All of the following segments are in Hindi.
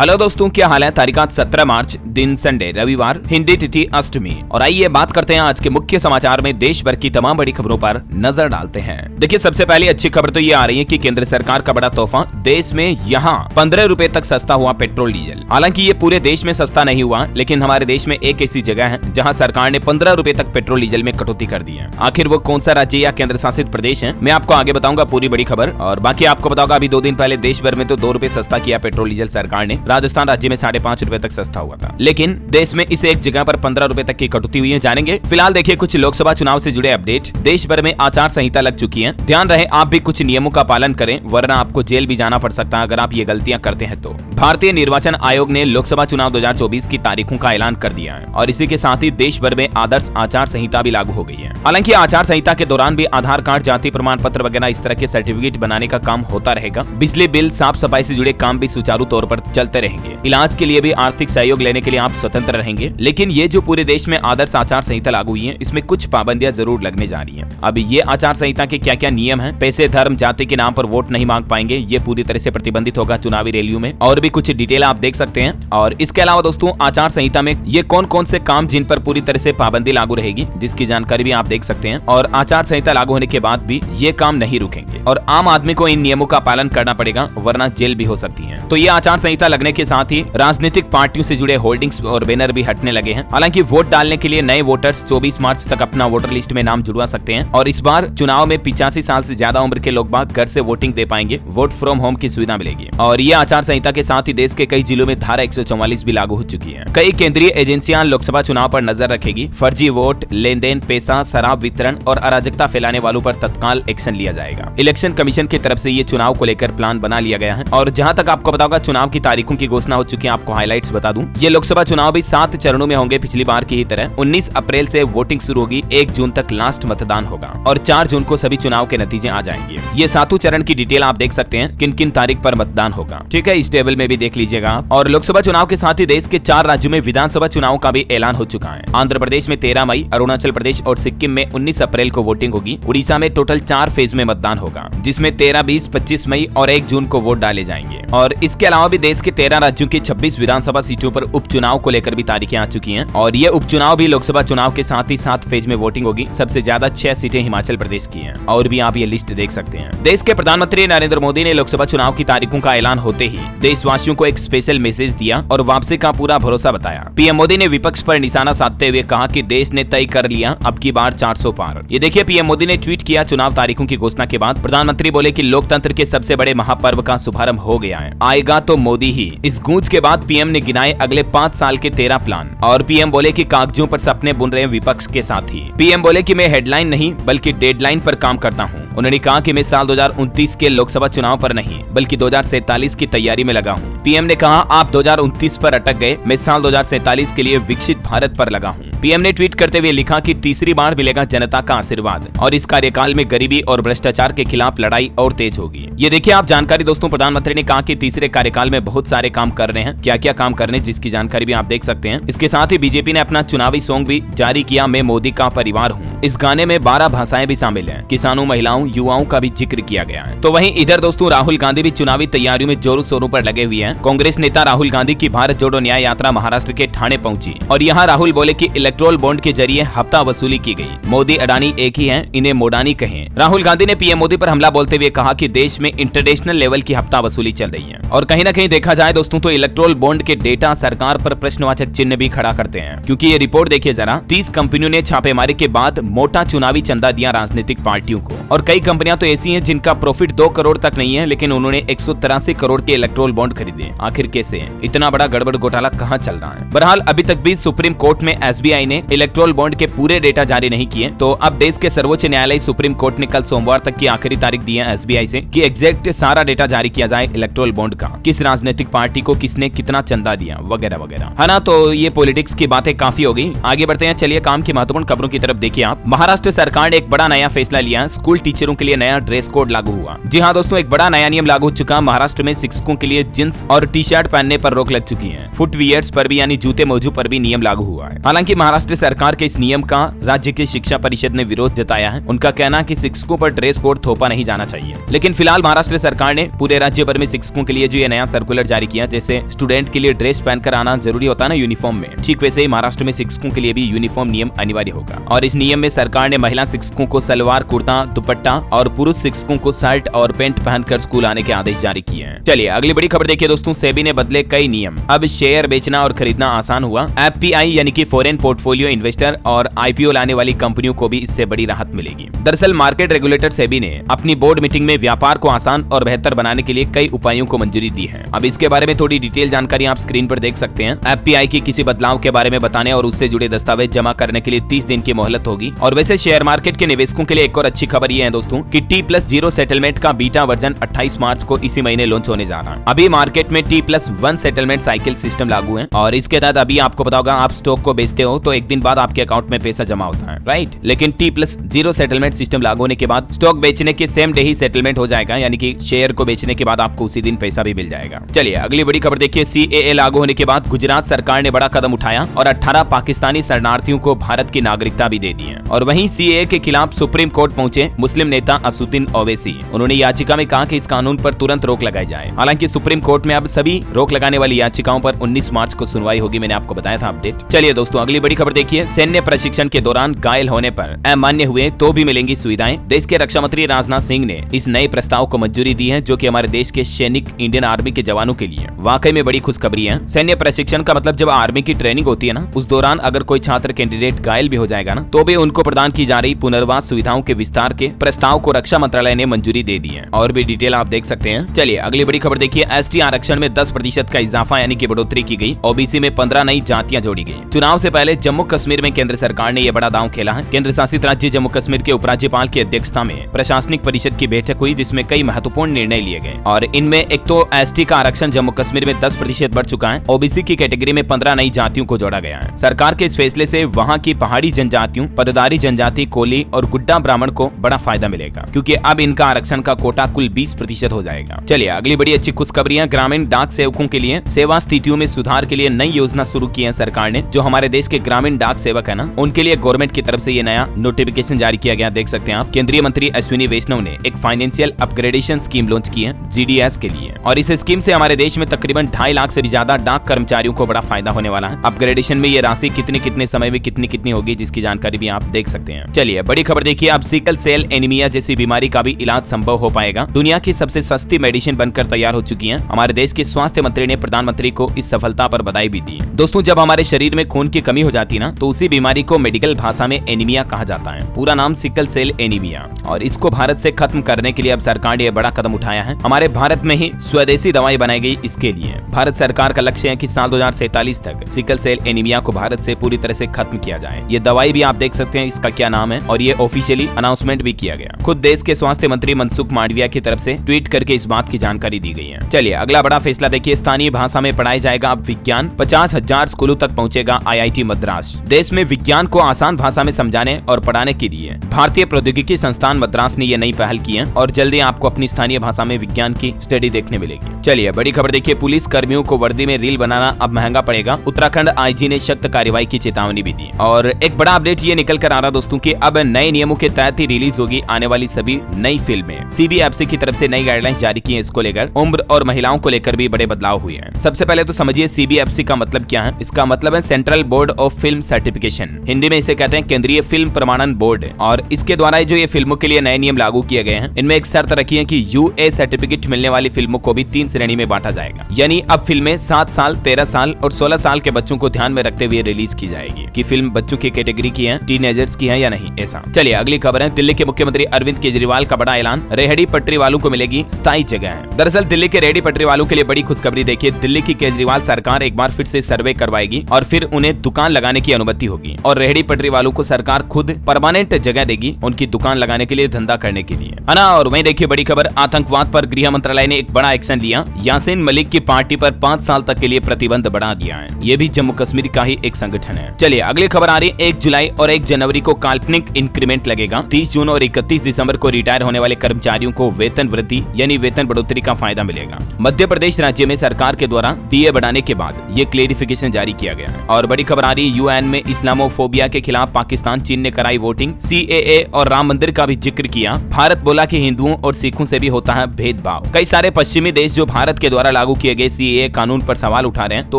हेलो दोस्तों, क्या हाल है। तारीख 17 मार्च, दिन संडे रविवार, हिंदी तिथि अष्टमी। और आइए बात करते हैं आज के मुख्य समाचार में देश भर की तमाम बड़ी खबरों पर नजर डालते हैं। देखिए, सबसे पहले अच्छी खबर तो ये आ रही है कि केंद्र सरकार का बड़ा तोहफा, देश में यहाँ 15 रुपए तक सस्ता हुआ पेट्रोल डीजल। हालांकि ये पूरे देश में सस्ता नहीं हुआ, लेकिन हमारे देश में एक ऐसी जगह है जहाँ सरकार ने 15 रुपए तक पेट्रोल डीजल में कटौती कर दी है। आखिर वो कौन सा राज्य या केंद्र शासित प्रदेश है, मैं आपको आगे बताऊंगा पूरी बड़ी खबर। और बाकी आपको बताऊंगा, अभी 2 दिन पहले देश भर में तो 2 रुपए सस्ता किया पेट्रोल डीजल सरकार ने। राजस्थान राज्य में 5.5 रुपए तक सस्ता हुआ था, लेकिन देश में इस एक जगह पर 15 रुपए तक की कटौती हुई है, जानेंगे। फिलहाल देखिए कुछ लोकसभा चुनाव से जुड़े अपडेट। देश भर में आचार संहिता लग चुकी है। ध्यान रहे आप भी कुछ नियमों का पालन करें, वरना आपको जेल भी जाना पड़ सकता है अगर आप ये गलतियां करते हैं तो। भारतीय निर्वाचन आयोग ने लोकसभा चुनाव 2024 की तारीखों का ऐलान कर दिया है और इसी के साथ ही देश भर में आदर्श आचार संहिता भी लागू हो गई है। हालांकि आचार संहिता के दौरान भी आधार कार्ड, जाति प्रमाण पत्र वगैरह इस तरह के सर्टिफिकेट बनाने का काम होता रहेगा। बिजली बिल, साफ सफाई से जुड़े काम भी सुचारू तौर पर चलते रहेंगे। इलाज के लिए भी आर्थिक सहयोग लेने के लिए आप स्वतंत्र रहेंगे। लेकिन ये जो पूरे देश में आदर्श आचार संहिता लागू हुई है, इसमें कुछ पाबंदियां जरूर लगने जा रही हैं। अब ये आचार संहिता के क्या क्या नियम हैं? पैसे, धर्म, जाति के नाम पर वोट नहीं मांग पाएंगे, ये पूरी तरह से प्रतिबंधित होगा चुनावी रैलियों में। और भी कुछ डिटेल आप देख सकते हैं। और इसके अलावा दोस्तों, आचार संहिता में ये कौन कौन से काम जिन पर पूरी तरह से पाबंदी लागू रहेगी, जिसकी जानकारी भी आप देख सकते हैं। और आचार संहिता लागू होने के बाद भी ये काम नहीं रुकेंगे और आम आदमी को इन नियमों का पालन करना पड़ेगा, वरना जेल भी हो सकती है। तो ये आचार संहिता लगने के साथ ही राजनीतिक पार्टियों से जुड़े होर्डिंग्स और बैनर भी हटने लगे हैं। हालांकि वोट डालने के लिए नए वोटर्स 24 मार्च तक अपना वोटर लिस्ट में नाम जुड़वा सकते हैं। और इस बार चुनाव में 85 साल से ज्यादा उम्र के लोग बाग घर से वोटिंग दे पाएंगे। वोट फ्रॉम होम की सुविधा मिलेगी। और ये आचार संहिता के साथ ही देश के कई जिलों में धारा 144 भी लागू हो चुकी है। कई केंद्रीय एजेंसियां लोकसभा चुनाव पर नजर रखेगी। फर्जी वोट, लेन देन, पैसा, शराब वितरण और अराजकता फैलाने वालों पर तत्काल एक्शन लिया जाएगा। इलेक्शन कमीशन की तरफ से ये चुनाव को लेकर प्लान बना लिया गया है। और जहां तक आपको बताऊंगा, चुनाव की तारीखों की घोषणा हो चुकी है। आपको हाईलाइट्स बता दूं, ये लोकसभा चुनाव भी 7 चरणों में होंगे पिछली बार की ही तरह। 19 अप्रैल से वोटिंग शुरू होगी, 1 जून तक लास्ट मतदान होगा और 4 जून को सभी चुनाव के नतीजे आ जाएंगे। ये 7 चरण की डिटेल आप देख सकते हैं, किन किन तारीख पर मतदान होगा। ठीक है, इस टेबल में भी देख लीजिएगा। और लोकसभा चुनाव के साथ ही देश के 4 राज्यों में विधानसभा चुनाव का भी ऐलान हो चुका है। आंध्र प्रदेश में 13 मई, अरुणाचल प्रदेश और सिक्किम में 19 अप्रैल को वोटिंग होगी। उड़ीसा में टोटल 4 फेज में मतदान होगा, जिसमें 13, 20, 25 मई और 1 जून को वोट डाले जाएंगे। और इसके अलावा भी देश के 13 राज्यों की 26 विधानसभा सीटों पर उपचुनाव को लेकर भी तारीखें आ चुकी हैं। और ये उपचुनाव भी लोकसभा चुनाव के साथ ही 7 फेज में वोटिंग होगी। सबसे ज्यादा 6 सीटें हिमाचल प्रदेश की हैं। और भी आप ये लिस्ट देख सकते हैं। देश के प्रधानमंत्री नरेंद्र मोदी ने लोकसभा चुनाव की तारीखों का ऐलान होते ही देशवासियों को एक स्पेशल मैसेज दिया और वापसी का पूरा भरोसा बताया। पीएम मोदी ने विपक्ष पर निशाना साधते हुए कहा कि देश ने तय कर लिया अब की बार 400 पार। ये देखिए, पीएम मोदी ने ट्वीट किया चुनाव तारीखों की घोषणा के बाद। प्रधानमंत्री बोले कि लोकतंत्र के सबसे बड़े महापर्व का शुभारंभ हो गया है, आएगा तो मोदी ही। इस गूंज के बाद पीएम ने गिनाए अगले 5 साल के 13 प्लान। और पीएम बोले कि कागजों पर सपने बुन रहे विपक्ष के साथ ही। पीएम बोले कि मैं हेडलाइन नहीं बल्कि डेडलाइन पर काम करता हूं। उन्होंने कहा कि मैं साल 2029 के लोकसभा चुनाव पर नहीं बल्कि 2047 की तैयारी में लगा हूं। पीएम ने कहा आप 2029 पर अटक गए, मैं साल 2047 के लिए विकसित भारत पर लगा हूं। पीएम ने ट्वीट करते हुए लिखा कि तीसरी बार मिलेगा जनता का आशीर्वाद और इस कार्यकाल में गरीबी और भ्रष्टाचार के खिलाफ लड़ाई और तेज होगी। ये देखिए आप जानकारी दोस्तों, प्रधानमंत्री ने कहा कि तीसरे कार्यकाल में बहुत सारे काम कर रहे हैं। क्या क्या काम कर रहे हैं जिसकी जानकारी भी आप देख सकते हैं। इसके साथ ही बीजेपी ने अपना चुनावी सॉन्ग भी जारी किया, मैं मोदी का परिवार हूँ। इस गाने में 12 भाषाएं भी शामिल हैं। किसानों, महिलाओं, युवाओं का भी जिक्र किया गया है। तो वहीं इधर दोस्तों, राहुल गांधी भी चुनावी तैयारियों में जोरों शोरों पर लगे हुए हैं। कांग्रेस नेता राहुल गांधी की भारत जोड़ो न्याय यात्रा महाराष्ट्र के ठाणे पहुंची और यहाँ राहुल बोले कि इलेक्ट्रोल बॉन्ड के जरिए हफ्ता वसूली की गई। मोदी अडानी एक ही हैं, इन्हें मोडानी कहें। राहुल गांधी ने पीएम मोदी पर हमला बोलते हुए कहा कि देश में इंटरनेशनल लेवल की हफ्ता वसूली चल रही है। और कहीं न कहीं देखा जाए दोस्तों, तो इलेक्ट्रोल बॉन्ड के डेटा सरकार पर प्रश्नवाचक चिन्ह भी खड़ा करते हैं। क्योंकि ये रिपोर्ट देखिए जरा, 30 कंपनियों ने छापेमारी के बाद मोटा चुनावी चंदा दिया राजनीतिक पार्टियों को। और कई कंपनियां तो ऐसी हैं जिनका प्रॉफिट 2 करोड़ तक नहीं है, लेकिन उन्होंने 183 करोड़ के इलेक्ट्रोल बॉन्ड खरीदे। आखिर कैसे? इतना बड़ा गड़बड़ घोटाला कहां चल रहा है? बहरहाल अभी तक भी सुप्रीम कोर्ट में एसबीआई ने इलेक्ट्रोल बॉन्ड के पूरे डेटा जारी नहीं किए। तो अब देश के सर्वोच्च न्यायालय सुप्रीम कोर्ट ने कल सोमवार तक की आखिरी तारीख दी है एसबीआई से कि एग्जैक्ट सारा डेटा जारी किया जाए इलेक्ट्रोल बॉन्ड का, किस राजनीतिक पार्टी को किसने कितना चंदा दिया वगैरह वगैरह, है ना। तो ये पॉलिटिक्स की बातें काफी हो गई, आगे बढ़ते हैं। चलिए काम की महत्वपूर्ण खबरों की तरफ देखिए आप। महाराष्ट्र सरकार ने एक बड़ा नया फैसला लिया, स्कूल टीचरों के लिए नया ड्रेस कोड लागू हुआ। जी हाँ दोस्तों, एक बड़ा नया नियम लागू हो चुका। महाराष्ट्र में शिक्षकों के लिए जींस और टी शर्ट पहनने पर रोक लग चुकी है। फुटवियर्स पर भी यानी जूते मोजू पर भी नियम लागू हुआ है। हालांकि महाराष्ट्र सरकार के इस नियम का राज्य की शिक्षा परिषद ने विरोध जताया है। उनका कहना है कि शिक्षकों पर ड्रेस कोड थोपा नहीं जाना चाहिए। लेकिन फिलहाल महाराष्ट्र सरकार ने पूरे राज्य भर में शिक्षकों के लिए जो ये नया सर्कुलर जारी किया, जैसे स्टूडेंट के लिए ड्रेस पहनकर आना जरूरी होता है ना यूनिफॉर्म में, ठीक वैसे ही महाराष्ट्र में शिक्षकों के लिए भी यूनिफॉर्म नियम अनिवार्य होगा। और इस नियम में सरकार ने महिला शिक्षकों को सलवार कुर्ता दुपट्टा और पुरुष शिक्षकों को शर्ट और पैंट पहनकर स्कूल आने के आदेश जारी किए हैं। चलिए अगली बड़ी खबर देखिए दोस्तों, सेबी ने बदले कई नियम, अब शेयर बेचना और खरीदना आसान हुआ। एफपीआई यानी कि फॉरेन पोर्टफोलियो इन्वेस्टर और आईपीओ लाने वाली कंपनियों को भी इससे बड़ी राहत मिलेगी। दरअसल मार्केट रेगुलेटर सेबी ने अपनी बोर्ड मीटिंग में व्यापार को आसान और बेहतर बनाने के लिए कई उपायों को मंजूरी दी है। अब इसके बारे में थोड़ी डिटेल जानकारी आप स्क्रीन पर देख सकते हैं। एफपीआई की किसी बदलाव के बारे में बताने और उससे जुड़े दस्तावेज जमा करने के लिए 30 दिन की मोहलत होगी। और वैसे शेयर मार्केट के निवेशकों के लिए एक और अच्छी खबर ये है दोस्तों कि T+0 सेटलमेंट का बीटा वर्जन 28 मार्च को इसी महीने लॉन्च होने जा रहा है। अभी मार्केट में T+1 सेटलमेंट साइकिल सिस्टम लागू है और इसके तहत अभी आपको पता होगा, आप स्टॉक को बेचते हो तो एक दिन बाद आपके अकाउंट में पैसा जमा होता है, राइट। लेकिन T+0 सेटलमेंट सिस्टम लागू होने के बाद स्टॉक बेचने के सेम डे ही सेटलमेंट हो जाएगा, यानी कि शेयर को बेचने के बाद आपको उसी दिन पैसा भी मिल जाएगा। चलिए अगली बड़ी खबर देखिए, CAA लागू होने के बाद गुजरात सरकार ने बड़ा कदम उठाया और 18 पाकिस्तानी शरणार्थियों को भारत की नागरिकता भी दे दी है। और वहीं CAA के खिलाफ सुप्रीम कोर्ट पहुंचे मुस्लिम नेता असुद्दीन ओवैसी। उन्होंने याचिका में कहा कि इस कानून पर तुरंत रोक लगाई जाए। हालांकि सुप्रीम कोर्ट में अब सभी रोक लगाने वाली याचिकाओं पर 19 मार्च को सुनवाई होगी, मैंने आपको बताया था अपडेट। चलिए दोस्तों अगली बड़ी खबर देखिए, सैन्य प्रशिक्षण के दौरान घायल होने पर अमान्य हुए तो भी मिलेंगी सुविधाएं। देश के रक्षा मंत्री राजनाथ सिंह ने इस नए प्रस्ताव को मंजूरी दी है, जो कि हमारे देश के सैनिक इंडियन आर्मी के जवानों के लिए वाकई में बड़ी खुशखबरी है। सैन्य प्रशिक्षण का मतलब जब आर्मी की ट्रेनिंग होती है ना, उस दौरान अगर कोई छात्र कैंडिडेट घायल भी हो जाएगा ना, तो भी उनको प्रदान की जा रही पुनर्वास सुविधाओं के विस्तार के प्रस्ताव को रक्षा मंत्रालय ने मंजूरी दे दी है। और भी डिटेल आप देख सकते हैं। चलिए अगली बड़ी खबर देखिए, ST आरक्षण में 10% का इजाफा यानी कि बढ़ोतरी की गई। OBC में 15 नई जातियां जोड़ी गई। चुनाव से पहले जम्मू कश्मीर में केंद्र सरकार ने यह बड़ा दांव खेला है। केंद्र शासित राज्य जम्मू कश्मीर के उपराज्यपाल की अध्यक्षता में प्रशासनिक परिषद की बैठक हुई, जिसमें कई महत्वपूर्ण निर्णय लिए गए। और इनमें एक तो ST का आरक्षण जम्मू कश्मीर में 10% बढ़ चुका है। OBC की कैटेगरी में 15 नई जातियों को जोड़ा गया है। सरकार के इस फैसले से वहां की पहाड़ी जनजातियों, पटदारी जनजाति, कोली और गुड्डा ब्राह्मण को बड़ा फायदा मिलेगा, क्योंकि अब इनका आरक्षण का कोटा कुल 20% हो जाएगा। चलिए अगली बड़ी अच्छी खुशखबरियां, ग्रामीण डाक सेवकों के लिए सेवा स्थितियों में सुधार के लिए नई योजना शुरू की है सरकार ने। जो हमारे देश के ग्रामीण डाक सेवक है ना, उनके लिए गवर्नमेंट की तरफ से ये नया नोटिफिकेशन जारी किया गया, देख सकते हैं आप। केंद्रीय मंत्री अश्विनी वैष्णव ने एक फाइनेंशियल अपग्रेडेशन स्कीम लॉन्च की है GDS के लिए, और इस स्कीम से हमारे देश में तकरीबन 2.5 लाख से भी ज्यादा डाक कर्मचारियों को बड़ा फायदा होने वाला है। अपग्रेडेशन में ये राशि कितने समय में कितनी होगी, जिसकी जानकारी भी आप देख सकते हैं। चलिए बड़ी खबर देखिए, अब सिकल सेल एनीमिया जैसी बीमारी का भी इलाज संभव हो पाएगा। दुनिया की सबसे सस्ती मेडिसिन बनकर तैयार हो चुकी है। हमारे देश के स्वास्थ्य मंत्री ने प्रधानमंत्री को इस सफलता पर बधाई भी दी। दोस्तों जब हमारे शरीर में खून की कमी हो जाती है ना, तो उसी बीमारी को मेडिकल भाषा में एनीमिया कहा जाता है। पूरा नाम सिकल सेल एनीमिया। और इसको भारत से खत्म करने के लिए अब सरकार ने बड़ा कदम उठाया है। हमारे भारत में ही स्वदेशी दवाई बनाई गई। इसके लिए भारत सरकार का लक्ष्य है कि साल 2047 तक सिकल सेल एनीमिया को भारत से पूरी तरह से खत्म किया जाए। ये दवाई भी आप देख सकते हैं इसका क्या नाम है, और ये ऑफिशियली अनाउंसमेंट भी किया गया। खुद देश के स्वास्थ्य मंत्री मनसुख मांडविया की तरफ से ट्वीट करके इस बात की जानकारी दी गई है। चलिए अगला बड़ा फैसला देखिए, स्थानीय भाषा में पढ़ाया जाएगा अब विज्ञान। 50,000 स्कूलों तक पहुंचेगा IIT मद्रास। देश में विज्ञान को आसान भाषा में समझाने और पढ़ाने के लिए भारतीय प्रौद्योगिकी संस्थान मद्रास ने यह नई पहल की है, और जल्दी आपको अपनी स्थानीय भाषा में विज्ञान की स्टडी देखने मिलेगी। चलिए बड़ी खबर देखिए, पुलिस कर्मियों को वर्दी में रील बनाना अब महंगा पड़ेगा। उत्तराखंड IG ने सख्त कार्रवाई की चेतावनी भी दी। और एक बड़ा अपडेट ये निकल कर आ रहा दोस्तों कि अब नए नियमों के तहत ही रिलीज होगी आने वाली सभी नई फिल्में। CBFC की तरफ से नई गाइडलाइंस जारी की है। इसको लेकर उम्र और महिलाओं को लेकर भी बड़े बदलाव हुए हैं। सबसे पहले तो समझिए CBFC का मतलब क्या है। इसका मतलब है central board of film certification. Hindi में इसे कहते हैं केंद्रीय फिल्म प्रमाणन बोर्ड। और इसके द्वारा जो ये फिल्मों के लिए नए नियम लागू किए गए हैं, इनमें एक शर्त रखी है कि UA सर्टिफिकेट मिलने वाली फिल्मों को भी 3 श्रेणी में बांटा जाएगा। यानी अब फिल्में 7 साल, 13 साल और 16 साल के बच्चों को ध्यान में रखते हुए रिलीज की जाएगी कि फिल्म बच्चों की कैटेगरी की है, टीनेजर्स की है या नहीं, ऐसा। चलिए अगली खबर है, दिल्ली के मुख्यमंत्री अरविंद केजरीवाल का बड़ा ऐलान। रेहड़ी पटरी वालों को मिलेगी स्थायी जगह। दरअसल दिल्ली के रेहड़ी पटरी वालों के लिए बड़ी खुशखबरी देखिए, दिल्ली की केजरीवाल सरकार एक बार फिर से सर्वे करवाएगी और फिर उन्हें दुकान लगाने की अनुमति होगी। और रेहड़ी पटरी वालों को सरकार खुद परमानेंट जगह देगी उनकी दुकान लगाने के लिए, धंधा करने के लिए, है ना। और वहीं देखिए बड़ी खबर, आतंकवाद पर गृह मंत्रालय ने एक बड़ा एक्शन लिया। यासीन मलिक की पार्टी पर 5 साल तक के लिए प्रतिबंध बढ़ा दिया है। ये भी जम्मू कश्मीर का ही एक संगठन है। चलिए अगली खबर आ रही है, 1 जुलाई और 1 जनवरी को काल्पनिक इंक्रीमेंट लगेगा। 30 जून और 31 दिसंबर को रिटायर होने वाले कर्मचारियों को वेतन वृद्धि यानी वेतन बढ़ोतरी का फायदा मिलेगा। मध्य प्रदेश राज्य में सरकार के द्वारा DA बढ़ाने के बाद ये क्लेरिफिकेशन जारी किया गया है। और बड़ी खबर आ रही है, UN में इस्लामोफोबिया के खिलाफ पाकिस्तान चीन ने कराई वोटिंग, CAA और राम मंदिर का भी जिक्र किया। भारत बोला कि हिंदुओं और सिखों से भी होता है भेदभाव। कई सारे पश्चिमी देश जो भारत के द्वारा लागू किए गए CAA कानून पर सवाल उठा रहे हैं, तो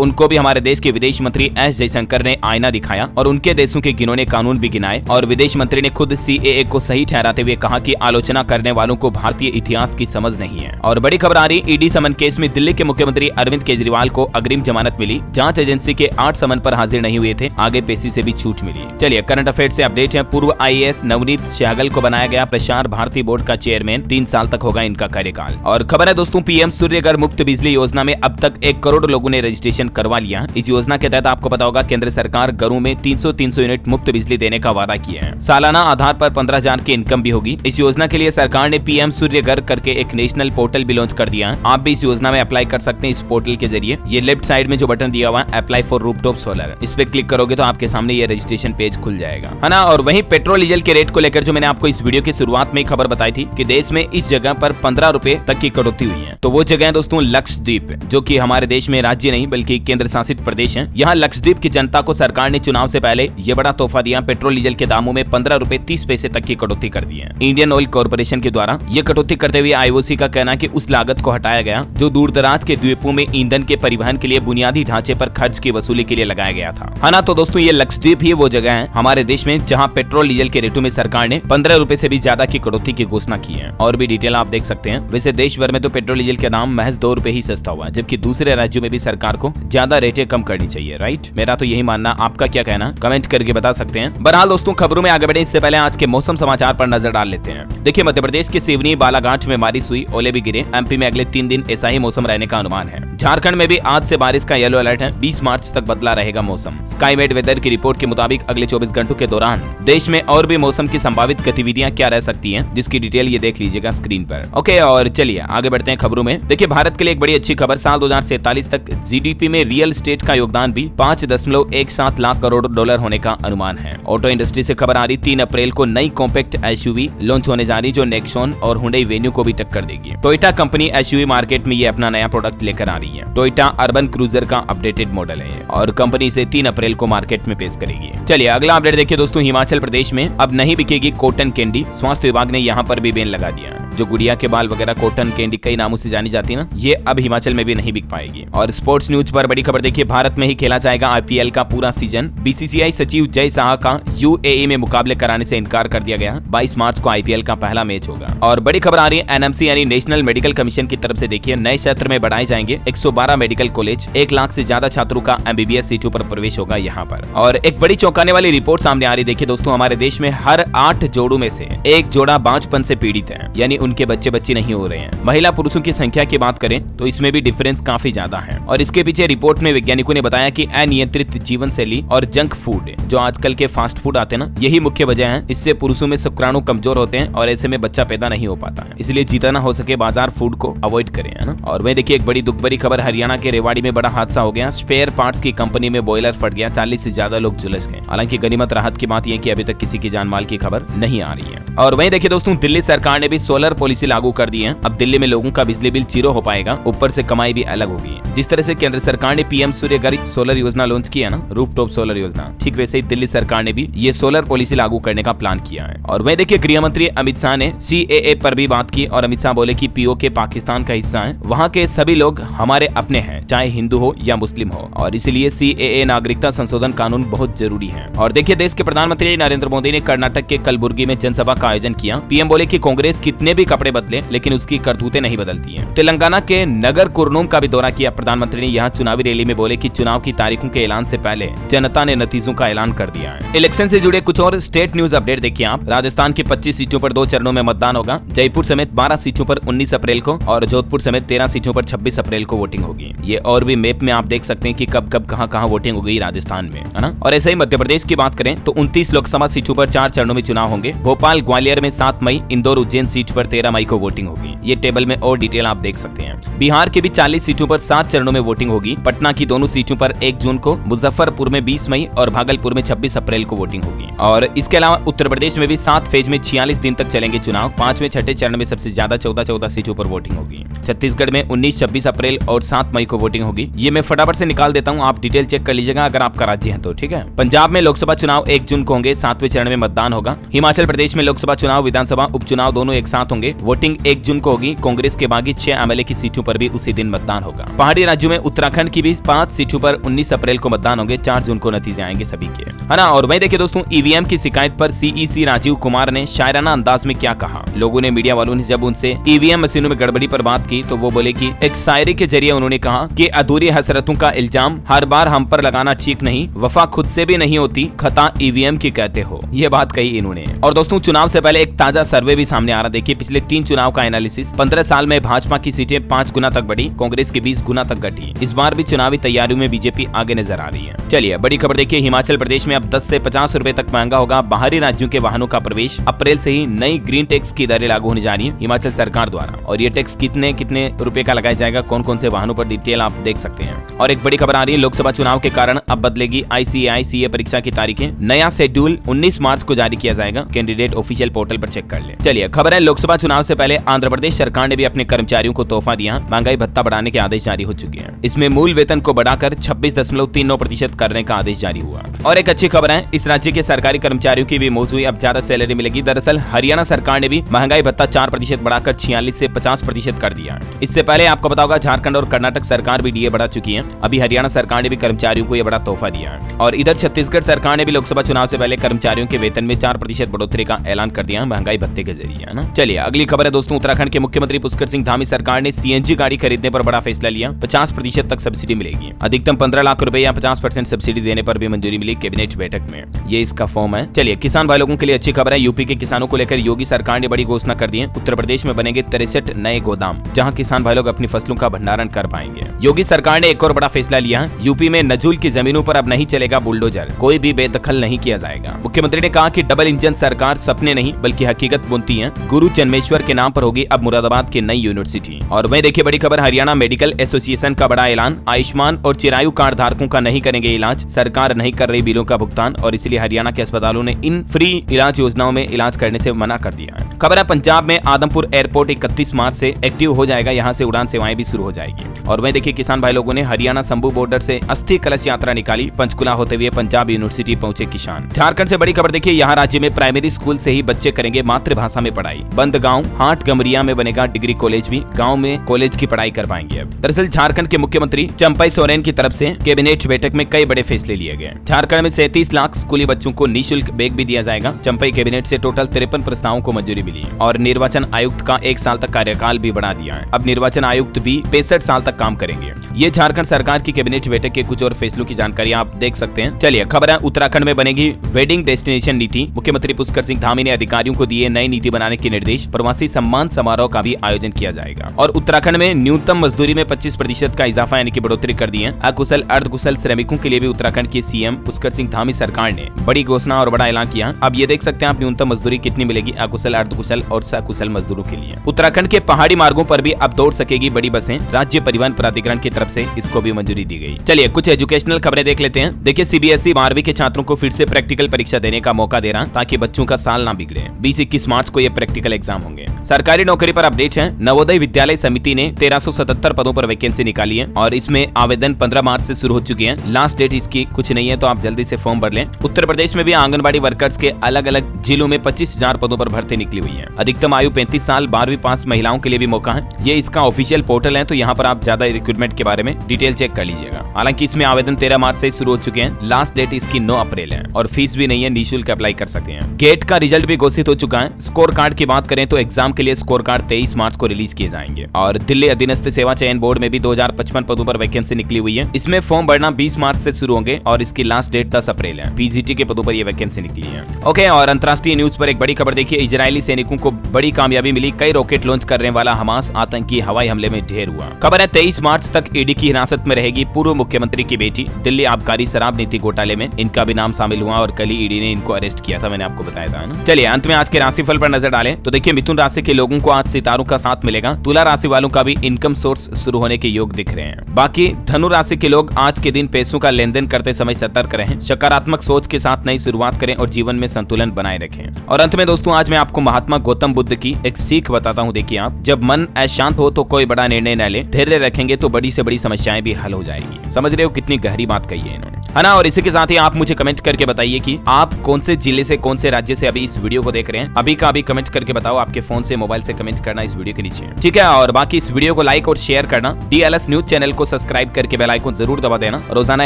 उनको भी हमारे देश के विदेश मंत्री S जयशंकर ने आईना दिखाया और उनके देशों के गिनोने कानून भी गिनाए। और विदेश मंत्री ने खुद CAA को सही ठहराते हुए कहा कि आलोचना करने वालों को भारतीय इतिहास की समझ नहीं है। और बड़ी खबर आ रही, ED समन केस में दिल्ली के मुख्यमंत्री अरविंद केजरीवाल को अग्रिम जमानत मिली। जांच एजेंसी के 8 समन पर हाजिर नहीं हुए थे, आगे पेशी से भी छूट मिली। चलिए करंट अफेयर से अपडेट है। पूर्व IAS नवनीत सहगल को बनाया गया प्रसार भारती बोर्ड का चेयरमैन, 3 साल तक होगा इनका कार्यकाल। और खबर है दोस्तों, PM सूर्यघर मुफ्त बिजली योजना में अब तक 1 करोड़ लोगों ने रजिस्ट्रेशन करवा लिया। इस योजना के तहत आपको पता होगा केंद्र सरकार घरों में 300 यूनिट मुफ्त बिजली देने का वादा किया है। सालाना आधार पर 15,000 की इनकम भी होगी। इस योजना के लिए सरकार ने PM सूर्यघर करके एक नेशनल पोर्टल भी लॉन्च कर दिया। आप भी इस योजना में अप्लाई कर सकते हैं इस पोर्टल के जरिए। ये लेफ्ट साइड में जो बटन दिया हुआ है अप्लाई फॉर रूफटॉप सोलर, इस पे क्लिक करोगे तो आपके सामने ये रजिस्ट्रेशन पेज खुल जाएगा, है ना। और वहीं पेट्रोल डीजल के रेट को लेकर जो मैंने आपको इस वीडियो की शुरुआत में खबर बताई थी कि देश में इस जगह पर 15 रुपए तक की कटौती हुई है, तो वो जगह है दोस्तों लक्षद्वीप, जो कि हमारे देश में राज्य नहीं बल्कि केंद्र शासित प्रदेश है। यहाँ लक्षद्वीप की जनता को सरकार ने चुनाव से पहले ये बड़ा तोहफा दिया। पेट्रोल डीजल के दामों में 15 रुपए 30 पैसे तक की कटौती कर दी है। इंडियन ऑयल कॉर्पोरेशन के द्वारा ये कटौती करते हुए IOC का कहना है कि उस लागत को हटाया गया जो दूर दराज के द्वीपों में ईंधन के परिवहन के लिए बुनियादी ढांचे पर खर्च की वसूली के लिए लगाया गया था, है ना। तो दोस्तों ये लक्षद्वीप ही वो जगह है हमारे देश में जहां पेट्रोल डीजल के रेटों में सरकार ने 15 रुपए से भी ज्यादा की कटौती की घोषणा की है। और भी डिटेल आप देख सकते हैं। वैसे देश भर में तो पेट्रोल डीजल के दाम महज 2 रुपए ही सस्ता हुआ, जबकि दूसरे राज्यों में भी सरकार को ज्यादा रेटें कम करनी चाहिए, राइट। मेरा तो यही मानना, आपका क्या कहना कमेंट करके बता सकते हैं। बहरहाल दोस्तों खबरों में आगे बढ़े इससे पहले आज के मौसम समाचार पर नजर डाल लेते हैं। देखिए मध्य प्रदेश के सिवनी बालाघाट में बारिश हुई, ओले भी गिरे। MP में अगले 3 दिन ऐसा ही मौसम रहने का अनुमान है। झारखंड में भी आज से बारिश का येलो अलर्ट है। 20 मार्च तक बदला रहेगा मौसम। स्काईमेट वेदर की रिपोर्ट के मुताबिक अगले 24 घंटों के दौरान देश में और भी मौसम की संभावित गतिविधियां क्या रह सकती हैं, जिसकी डिटेल ये देख लीजिएगा स्क्रीन पर। ओके, और चलिए आगे बढ़ते हैं खबरों में। देखिए भारत के लिए एक बड़ी अच्छी खबर, साल 2047 तक GDP में रियल एस्टेट का योगदान भी 5.17 लाख करोड़ डॉलर होने का अनुमान है। ऑटो इंडस्ट्री से खबर आ रही, 3 अप्रैल को नई कॉम्पैक्ट SUV लॉन्च होने जा रही जो नेक्सॉन और हुंडई वेन्यू को भी टक्कर देगी। टोयोटा कंपनी SUV मार्केट में ये अपना नया प्रोडक्ट लेकर आ रही है। टोयोटा अर्बन क्रूजर का अपडेटेड मॉडल है और कंपनी इसे 3 अप्रैल को मार्केट में पेश करेगी। चलिए अगला अपडेट देखिए दोस्तों, हिमाचल प्रदेश में अब नहीं बिकेगी कॉटन कैंडी। स्वास्थ्य विभाग ने यहाँ पर भी बैन लगा दिया। जो गुड़िया के बाल वगैरह कॉटन कैंडी कई नामों से जानी जाती है ना, ये अब हिमाचल में भी नहीं बिक पाएगी। और स्पोर्ट्स न्यूज पर बड़ी खबर देखिए, भारत में ही खेला जाएगा IPL का पूरा सीजन। BCCI सचिव जय शाह का UAE में मुकाबले कराने से इनकार कर दिया गया। 22 मार्च को IPL का पहला मैच होगा। और बड़ी खबर आ रही है NMC यानी नेशनल मेडिकल कमीशन की तरफ से देखिए, नए क्षेत्र में बढ़ाए जाएंगे 112 मेडिकल कॉलेज। 1 लाख से ज्यादा छात्रों का MBBS सीटों पर प्रवेश होगा यहाँ पर। और एक बड़ी चौंकाने वाली रिपोर्ट सामने आ रही, देखिए दोस्तों हमारे देश में हर 8 जोड़ों में से 1 जोड़ा बांझपन से पीड़ित है, यानी उनके बच्चे नहीं हो रहे हैं। महिला पुरुषों की संख्या की बात करें तो इसमें भी डिफरेंस काफी ज्यादा है। और इसके पीछे रिपोर्ट में वैज्ञानिकों ने बताया कि अनियंत्रित जीवन शैली और जंक फूड, जो आजकल के फास्ट फूड आते हैं ना, यही मुख्य वजह है। इससे पुरुषों में शुक्राणु कमजोर होते हैं और ऐसे में बच्चा पैदा नहीं हो पाता है। इसलिए जितना हो सके बाजार फूड को अवॉइड करें, है ना। और वही देखिए एक बड़ी दुख भरी खबर, हरियाणा के रेवाड़ी में बड़ा हादसा हो गया। स्पेयर पार्ट्स की कंपनी में बॉयलर फट गया, 40 से ज्यादा लोग झुलस गए। हालांकि गनीमत राहत की बात यह कि अभी तक किसी की जान माल की खबर नहीं आ रही है। और वहीं देखिए दोस्तों, दिल्ली सरकार ने भी सोलर पॉलिसी लागू कर दी है। अब दिल्ली में लोगों का बिजली बिल 0 हो पाएगा, ऊपर से कमाई भी अलग होगी। जिस तरह से केंद्र सरकार ने PM सूर्यघर सोलर योजना लॉन्च किया ना, रूफटॉप सोलर योजना, ठीक वैसे ही दिल्ली सरकार ने भी ये सोलर पॉलिसी लागू करने का प्लान किया है। और वहीं देखिए गृह मंत्री अमित शाह ने CAA पर भी बात की और अमित शाह बोले कि POK पाकिस्तान का हिस्सा है, वहाँ के सभी लोग हमारे अपने हैं, चाहे हिंदू हो या मुस्लिम हो, और इसलिए CAA नागरिकता संशोधन कानून बहुत जरूरी है। और देखिए देश के प्रधानमंत्री नरेंद्र मोदी ने कर्नाटक के कलबुर्गी में जनसभा का आयोजन किया। PM बोले कि कांग्रेस कितने भी कपड़े बदले लेकिन उसकी करतूतें नहीं बदलती हैं। तेलंगाना के नगर कुरनूम का भी दौरा किया प्रधानमंत्री ने। यहाँ चुनावी रैली में बोले कि चुनाव की तारीखों के ऐलान से पहले जनता ने नतीजों का ऐलान कर दिया है। इलेक्शन से जुड़े कुछ और स्टेट न्यूज अपडेट देखिए आप। राजस्थान की 25 सीटों पर 2 चरणों में मतदान होगा। जयपुर समेत 12 सीटों पर 19 अप्रैल को और जोधपुर समेत 13 सीटों पर 26 अप्रैल को वोटिंग होगी। ये और भी मैप में आप देख सकते हैं कि कब कब कहां वोटिंग हो गई राजस्थान में, है ना। और ऐसे ही मध्य प्रदेश की बात करें तो 29 लोकसभा सीटों पर 4 चरणों में चुनाव होंगे। भोपाल ग्वालियर में 7 मई, इंदौर उज्जैन सीट पर 13 मई को वोटिंग होगी। ये टेबल में और डिटेल आप देख सकते हैं। बिहार के भी 40 सीटों पर 7 चरणों में वोटिंग होगी। पटना की दोनों सीटों पर 1 जून को, मुजफ्फरपुर में 20 मई और भागलपुर में 26 अप्रैल को वोटिंग होगी। और इसके अलावा उत्तर प्रदेश में भी 7 फेज में 46 दिन तक चलेंगे चुनाव। 5वें छठे चरण में सबसे ज्यादा 14 सीटों पर वोटिंग होगी। छत्तीसगढ़ में 19, 26 अप्रैल और 7 मई को वोटिंग होगी। ये मैं फटाफट से निकाल देता हूँ, आप डिटेल चेक कर लीजिएगा अगर आपका राज्य है तो, ठीक है। पंजाब में लोकसभा चुनाव 1 जून को होंगे, 7वें चरण में मतदान होगा। हिमाचल प्रदेश में लोकसभा चुनाव, विधानसभा उपचुनाव दोनों एक साथ होंगे। वोटिंग 1 जून को होगी। कांग्रेस के बागी 6 एमएलए की सीटों पर भी उसी दिन मतदान होगा। पहाड़ी राज्यों में उत्तराखंड की भी 5 सीटों पर 19 अप्रैल को मतदान होंगे। 4 जून को नतीजे आएंगे सभी के, है ना। और वही देखिए दोस्तों, ईवीएम की शिकायत पर सीईसी राजीव कुमार ने शायराना अंदाज में क्या कहा। लोगों ने, मीडिया वालों ने जब उनसे ईवीएम मशीनों में गड़बड़ी पर बात की तो वो बोले कि एक शायरी के जरिए उन्होंने कहा कि अधूरी हसरतों का इल्जाम हर बार हम पर लगाना ठीक नहीं, वफा खुद से भी नहीं होती, खता ईवीएम की कहते हो। ये बात कही इन्होंने। और दोस्तों, चुनाव से पहले एक ताजा सर्वे भी सामने आ रहा। देखिए पिछले 3 चुनाव का एनालिसिस। 15 साल में भाजपा की सीटें 5 गुना तक बढ़ी, कांग्रेस की 20 गुना तक घटी। इस बार भी चुनावी तैयारियों में बीजेपी आगे नजर आ रही है। चलिए बड़ी खबर देखिए, हिमाचल प्रदेश में अब 10 से 50 रुपए तक महंगा होगा बाहरी राज्यों के वाहनों का प्रवेश। अप्रैल से ही नई ग्रीन टैक्स की दरें लागू होने जा रही है हिमाचल सरकार द्वारा। और ये टैक्स कितने रुपए का लगाया जाएगा, कौन कौन से वाहनों पर, डिटेल आप देख सकते हैं। और एक बड़ी खबर आ रही है, लोकसभा चुनाव के कारण अब बदलेगी ICAI CA परीक्षा की तारीखें। नया शेड्यूल 19 मार्च को जारी किया जाएगा। कैंडिडेट ऑफिशियल पोर्टल पर चेक कर ले। चलिए खबर है, लोकसभा चुनाव से पहले आंध्र प्रदेश सरकार ने भी अपने कर्मचारियों को तोहफा दिया। महंगाई भत्ता बढ़ाने के आदेश जारी हो चुके हैं। इसमें मूल वेतन को बढ़ाकर 26.39% करने का आदेश जारी हुआ। और एक अच्छी खबर है, इस राज्य के सरकारी कर्मचारियों की भी मौज हुई, अब ज्यादा सैलरी मिलेगी। दरअसल हरियाणा सरकार ने भी महंगाई भत्ता 4% बढ़ाकर 46 से 50% कर दिया। इससे पहले आपको पता होगा झारखंड और कर्नाटक सरकार भी डीए बढ़ा चुकी है। अभी हरियाणा सरकार ने भी कर्मचारियों को यह बड़ा तोहफा दिया है। और इधर छत्तीसगढ़ सरकार ने भी लोकसभा चुनाव से पहले कर्मचारियों के वेतन में 4% बढ़ोतरी का ऐलान कर दिया महंगाई भत्ते के जरिए, है ना। चलिए अगली खबर है दोस्तों, उत्तराखंड के मुख्यमंत्री पुष्कर सिंह धामी सरकार ने CNG गाड़ी खरीदने पर बड़ा फैसला लिया। 50% तक सब्सिडी मिलेगी। अधिकतम 15 लाख रुपए या 50% सब्सिडी देने पर भी मंजूरी मिली कैबिनेट बैठक में। ये इसका फॉर्म है। चलिए किसान भाई लोगों के लिए अच्छी खबर है, यूपी के किसानों को लेकर योगी सरकार ने बड़ी घोषणा कर दी है। उत्तर प्रदेश में बनेंगे 63 नए गोदाम, जहां किसान भाई लोग अपनी फसलों का भंडारण कर पाएंगे। योगी सरकार ने एक और बड़ा फैसला लिया, यूपी में नजूल की जमीनों पर अब नहीं चलेगा बुलडोजर, कोई भी बेदखल नहीं किया जाएगा। मुख्यमंत्री ने कहा कि डबल इंजन सरकार सपने नहीं बल्कि हकीकत बुनती है। गुरु जन्मेश्वर के नाम पर होगी अब मुरादाबाद की नई यूनिवर्सिटी। और वहीं देखिए बड़ी खबर, हरियाणा मेडिकल एसोसिएशन का बड़ा ऐलान, आयुष्मान और चिरायु कार्ड धारकों का नहीं करेंगे इलाज। सरकार नहीं कर रही बिलों का भुगतान और इसलिए हरियाणा के अस्पतालों ने इन फ्री इलाज योजनाओं में इलाज करने से मना कर दिया है। खबर है, पंजाब में आदमपुर एयरपोर्ट 31 मार्च से एक्टिव हो जाएगा, यहाँ से उड़ान सेवाएं भी शुरू हो जाएगी। और वहीं देखिए किसान भाई लोगों ने हरियाणा शंभू बॉर्डर से अस्थि कलश यात्रा निकाली। पंचकुला होते हुए पंजाब यूनिवर्सिटी पहुंचे किसान। झारखंड से बड़ी खबर देखिए, यहाँ राज्य में प्राइमरी स्कूल से ही बच्चे करेंगे मातृभाषा में पढ़ाई। बंद गांव हाट गमरिया में बनेगा डिग्री कॉलेज भी, गांव में कॉलेज की पढ़ाई कर पाएंगे। अब दरअसल झारखंड के मुख्यमंत्री चंपई सोरेन की तरफ से कैबिनेट बैठक में कई बड़े फैसले लिए गए। झारखंड में 37 लाख स्कूली बच्चों को निःशुल्क बैग भी दिया जाएगा। चंपई कैबिनेट से टोटल 53 प्रस्तावों को मंजूरी मिली और निर्वाचन आयुक्त का 1 साल तक कार्यकाल भी बढ़ा दिया है। अब निर्वाचन आयुक्त भी 65 साल तक काम करेंगे। ये झारखंड सरकार की कैबिनेट बैठक के कुछ और फैसलों की जानकारी आप देख सकते हैं। चलिए खबर है, उत्तराखंड में बनेगी वेडिंग डेस्टिनेशन नीति। मुख्यमंत्री पुष्कर सिंह धामी ने अधिकारियों को दिए नई नीति बनाने के निर्देश। प्रवासी सम्मान समारोह का भी आयोजन किया जाएगा। और उत्तराखंड में न्यूनतम मजदूरी में 25% का इजाफा यानी कि बढ़ोतरी कर दी है। अकुशल अर्धकुशल श्रमिकों के लिए भी उत्तराखंड के सीएम पुष्कर सिंह धामी सरकार ने बड़ी घोषणा और बड़ा ऐलान किया। अब ये देख सकते हैं आप न्यूनतम मजदूरी कितनी मिलेगी अकुशल अर्धकुशल और सकुशल मजदूरों के लिए। उत्तराखंड के पहाड़ी मार्गों पर भी अब दौड़ सकेगी बड़ी बसें। राज्य परिवहन प्राधिकरण की तरफ से इसको भी मंजूरी दी गई। चलिए कुछ एजुकेशनल खबरें देख लेते हैं। देखिए सीबीएसई 12वीं के छात्रों को फिर से प्रैक्टिकल परीक्षा देने का मौका दे रहा ताकि बच्चों का साल ना बिगड़े। 20-21 मार्च को ये प्रैक्टिकल एग्जाम होंगे। सरकारी नौकरी पर अपडेट है। नवोदय विद्यालय समिति ने 1377 पदों पर वैकेंसी निकाली है और इसमें आवेदन 15 मार्च से शुरू हो चुके हैं। लास्ट डेट इसकी कुछ नहीं है तो आप जल्दी से फॉर्म भर लें। उत्तर प्रदेश में भी आंगनबाड़ी वर्कर्स के अलग अलग जिलों में 25,000 पदों पर भर्ती निकली हुई है। अधिकतम आयु 35 साल, 12वीं पास महिलाओं के लिए भी मौका है। ये इसका ऑफिशियल पोर्टल है तो यहाँ पर आप ज्यादा रिक्रूटमेंट के बारे में डिटेल चेक कर लीजिएगा। हालांकि इसमें आवेदन 13 मार्च से शुरू हो चुके हैं। लास्ट डेट इसकी 9 अप्रैल है और फीस भी नहीं है, निःशुल्क अप्लाई कर सकते हैं। गेट का रिजल्ट भी घोषित हो चुका है। स्कोर कार्ड की बात करें तो एग्जाम के लिए स्कोर कार्ड 23 मार्च को रिलीज किए जाएंगे। और दिल्ली अधीनस्थ सेवा चयन बोर्ड में भी 2055 पदों पर वैकेंसी निकली हुई है। इसमें फॉर्म भरना 20 मार्च से शुरू होंगे और इसकी लास्ट डेट 10 अप्रैल है। पीजीटी के पदों पर यह वैकेंसी निकली है। ओके, और अंतरराष्ट्रीय न्यूज पर एक बड़ी खबर देखिए, इजरायली सैनिकों को बड़ी कामयाबी मिली। कई रॉकेट लॉन्च करने वाला हमास आतंकी हवाई हमले में ढेर हुआ। खबर है 23 मार्च तक ईडी की हिरासत में रहेगी पूर्व मुख्यमंत्री की बेटी। दिल्ली आबकारी शराब नीति घोटाले में इनका भी नाम शामिल हुआ और कल ही ईडी ने इनको अरेस्ट किया था, मैंने आपको बताया था ना। चलिए अंत में आज के राशिफल पर नजर डालें तो देखिए मिथुन राशि के लोगों को आज सितारों का साथ मिलेगा। तुला राशि वालों का भी इनकम सोर्स शुरू होने के योग दिख रहे हैं। बाकी धनु राशि के लोग आज के दिन पैसों का लेन देन करते समय सतर्क रहें, सकारात्मक सोच के साथ नई शुरुआत करें और जीवन में संतुलन बनाए रखें। और अंत में दोस्तों, आज मैं आपको महात्मा गौतम बुद्ध की एक सीख बताता हूँ। देखिए, आप जब मन अशांत हो तो कोई बड़ा निर्णय न ले, धैर्य रखेंगे तो बड़ी से बड़ी समस्याएं भी हल हो जाएगी। समझ रहे हो कितनी गहरी बात कही है इन्होंने, है ना। और इसी के साथ ही आप मुझे कमेंट करके बताइए कि आप कौन से जिले से, कौन से राज्य से अभी इस वीडियो को देख रहे हैं। अभी का अभी कमेंट करके बताओ, आपके फोन से, मोबाइल से कमेंट करना इस वीडियो के नीचे, ठीक है। और बाकी इस वीडियो को लाइक और शेयर करना, DLS न्यूज चैनल को सब्सक्राइब करके बेल आइकन जरूर दबा देना, रोजाना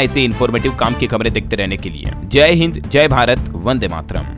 ऐसे इन्फॉर्मेटिव काम की खबरें देखते रहने के लिए। जय हिंद, जय भारत, वंदे मातरम।